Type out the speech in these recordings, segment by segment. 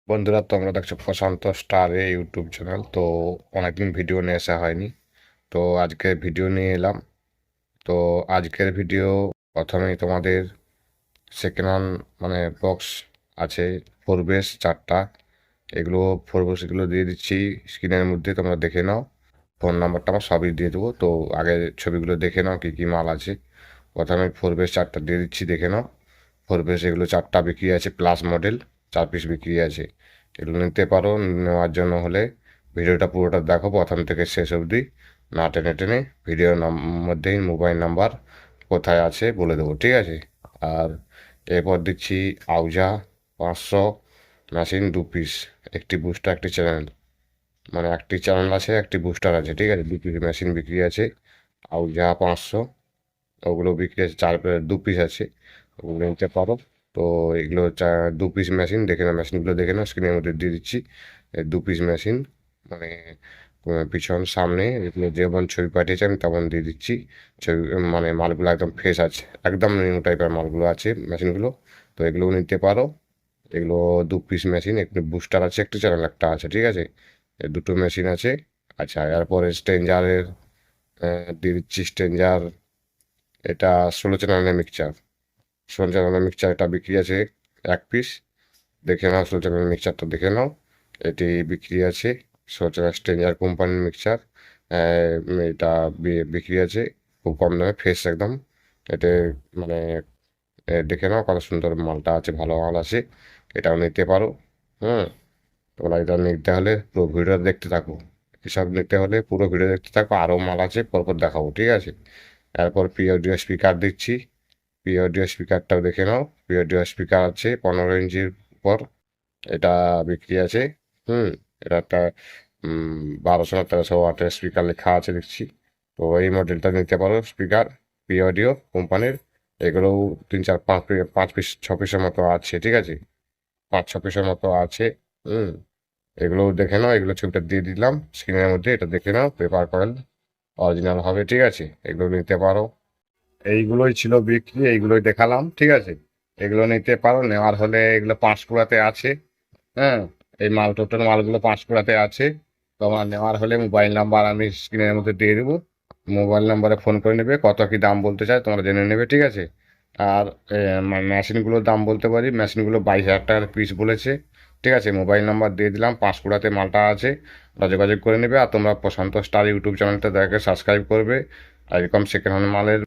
বন্ধুরা, তোমরা দেখছো প্রশান্ত স্টার ইউটিউব চ্যানেল। তো অনেকদিন ভিডিও নিয়ে আসা হয়নি, তো আজকে ভিডিও নিয়ে এলাম। তো আজকের ভিডিও প্রথমেই তোমাদের সেকেন্ড হ্যান্ড মানে বক্স আছে, ফোর বেস 4টা। এগুলো ফোর বেসগুলো দিয়ে দিচ্ছি স্ক্রিনের মধ্যে, তোমরা দেখে নাও। ফোন নাম্বারটা আমার সবই দিয়ে দেবো। তো আগে ছবিগুলো দেখে নাও কী কী মাল আছে। প্রথমে ফোর বেস 4টা দিয়ে দিচ্ছি, দেখে নাও। ফোর বেস এগুলো 4টা বিক্রি আছে, প্লাস মডেল 4 পিস বিক্রি আছে। এগুলো নিতে পারো। নেওয়ার জন্য হলে ভিডিওটা পুরোটা দেখো প্রথম থেকে শেষ অবধি, না টেনে টেনে। ভিডিওর মধ্যেই মোবাইল নাম্বার কোথায় আছে বলে দেবো, ঠিক আছে। আর এরপর দিচ্ছি আউজা 500 মেশিন 2 পিস, একটি বুস্টার একটি চ্যানেল, মানে একটি চ্যানেল আছে একটি বুস্টার আছে, ঠিক আছে। 2 পিস মেশিন বিক্রি আছে। আউজা 500, ওগুলো বিক্রি আছে 2 পিস আছে, ওগুলো নিতে পারো। তো এগুলো 2 পিস মেশিন দেখে নাও, মেশিনগুলো দেখে নাও, স্ক্রিনের মধ্যে দিয়ে দিচ্ছি। 2 পিস মেশিন, মানে পিছন সামনে এগুলো যেমন ছবি পাঠিয়েছে আমি তেমন দিয়ে দিচ্ছি। ছবি মানে মালগুলো একদম ফ্রেশ আছে, একদম নিউ টাইপের মালগুলো আছে মেশিনগুলো। তো এগুলো নিতে পারো। এগুলো 2 পিস মেশিন, একটু বুস্টার আছে, একটু চ্যানেল একটা আছে, ঠিক আছে। এই দুটো মেশিন আছে। আচ্ছা, এরপরে স্ট্রেঞ্জারের দিয়ে দিচ্ছি স্ট্রেঞ্জার। এটা 16 চ্যানেলের মিক্সচার, 16 চ্যানেলের মিক্সচার এটা বিক্রি আছে 1 পিস। দেখে নাও 16 চ্যানেলের মিক্সচারটা দেখে নাও, এটি বিক্রি আছে। 16 চ্যানেল স্ট্রেঞ্জার কোম্পানির মিক্সচার, এটা বিক্রি আছে খুব কম দামে, ফ্রেশ একদম। এতে মানে দেখে নাও কত সুন্দর মালটা আছে, ভালো মাল আছে, এটাও নিতে পারো। হুম, তোমরা এটা নিতে হলে পুরো ভিডিও দেখতে থাকো। এসব নিতে হলে পুরো ভিডিও দেখতে থাকো, আরও মাল আছে পরপর দেখাবো, ঠিক আছে। এরপর প্রিয় অডিও স্পিকার দিচ্ছি, প্রিয় অডিও স্পিকারটাও দেখে নাও। প্রিয় অডিও স্পিকার আছে 15 ইঞ্চির উপর, এটা বিক্রি আছে। হুম, এটা একটা 1200 না 1300 ওয়াটের স্পিকার লেখা আছে দেখছি। তো এই মডেলটা নিতে পারো স্পিকার, প্রিয় অডিও কোম্পানির। এগুলোও 3 4 5 5 পিস 6 পিসের মতো আছে, ঠিক আছে। 5 6 পিসের মতো আছে। হুম, এগুলো দেখে নাও, এগুলো ছবিটা দিয়ে দিলাম স্ক্রিনের মধ্যে, এটা দেখে নাও, পেপার কয়েল অরিজিনাল হবে, ঠিক আছে। এগুলো নিতে পারো। এইগুলোই ছিল বিক্রি, এইগুলোই দেখালাম, ঠিক আছে। এগুলো নিতে পারো। নেওয়ার হলে এগুলো পাঁশকুড়াতে আছে। হ্যাঁ, এই মাল টোটাল মালগুলো পাঁশকুড়াতে আছে। তোমার নেওয়ার হলে মোবাইল নাম্বার আমি স্ক্রিনের মধ্যে দিয়ে দেবো, মোবাইল নাম্বারে ফোন করে নেবে, কত কি দাম বলতে চায় তোমরা জেনে নেবে, ঠিক আছে। আর মেশিনগুলোর দাম বলতে পারি, মেশিনগুলো 22,000 টাকার পিস বলেছে, ঠিক আছে। মোবাইল নাম্বার দিয়ে দিলাম, পাঁশকুড়াতে মালটা আছে, ওরা যোগাযোগ করে নেবে। আর তোমরা প্রশান্ত স্টার ইউটিউব চ্যানেলটা দেখে সাবস্ক্রাইব করবে। আর এরকম সেকেন্ড হ্যান্ড মালের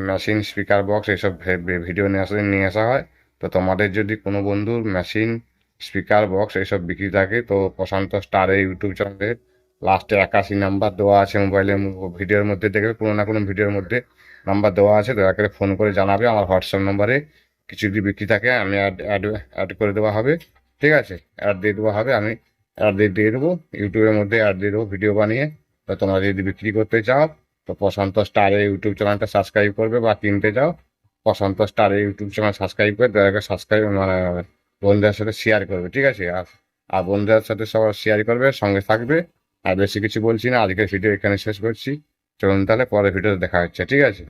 মেশিন, স্পিকার বক্স এইসব ভিডিও নিয়ে আসা হয়। তো তোমাদের যদি কোনো বন্ধুর মেশিন, স্পিকার বক্স এইসব বিক্রি থাকে, তো প্রশান্ত স্টারের ইউটিউব চ্যানেলের লাস্টে 81 নাম্বার দেওয়া আছে, মোবাইলের ভিডিওর মধ্যে দেখবে, কোনো না কোনো ভিডিওর মধ্যে নাম্বার দেওয়া আছে, দয়া করে ফোন করে জানাবে। আমার হোয়াটসঅ্যাপ নম্বরে কিছু যদি বিক্রি থাকে আমি অ্যাড করে দেওয়া হবে, ঠিক আছে। অ্যাড দিয়ে দেওয়া হবে, আমি অ্যাড দিয়ে দেবো, ইউটিউবের মধ্যে অ্যাড দিয়ে দেবো ভিডিও বানিয়ে। তো তোমরা যদি বিক্রি করতে চাও, তো প্রশান্ত স্টারের ইউটিউব চ্যানেলটা সাবস্ক্রাইব করবে, বা কিনতে যাও প্রশান্ত স্টারের ইউটিউব চ্যানেল সাবস্ক্রাইব করে দয়া করে সাবস্ক্রাইব মানে বন্ধুদের সাথে শেয়ার করবে, ঠিক আছে। আর আর বন্ধুদের সাথে সবার শেয়ার করবে, সঙ্গে থাকবে। আর বেশি কিছু বলছি না, আজকের ভিডিও এখানে শেষ করছি। চলুন তাহলে পরের ভিডিওতে দেখা হচ্ছে, ঠিক আছে।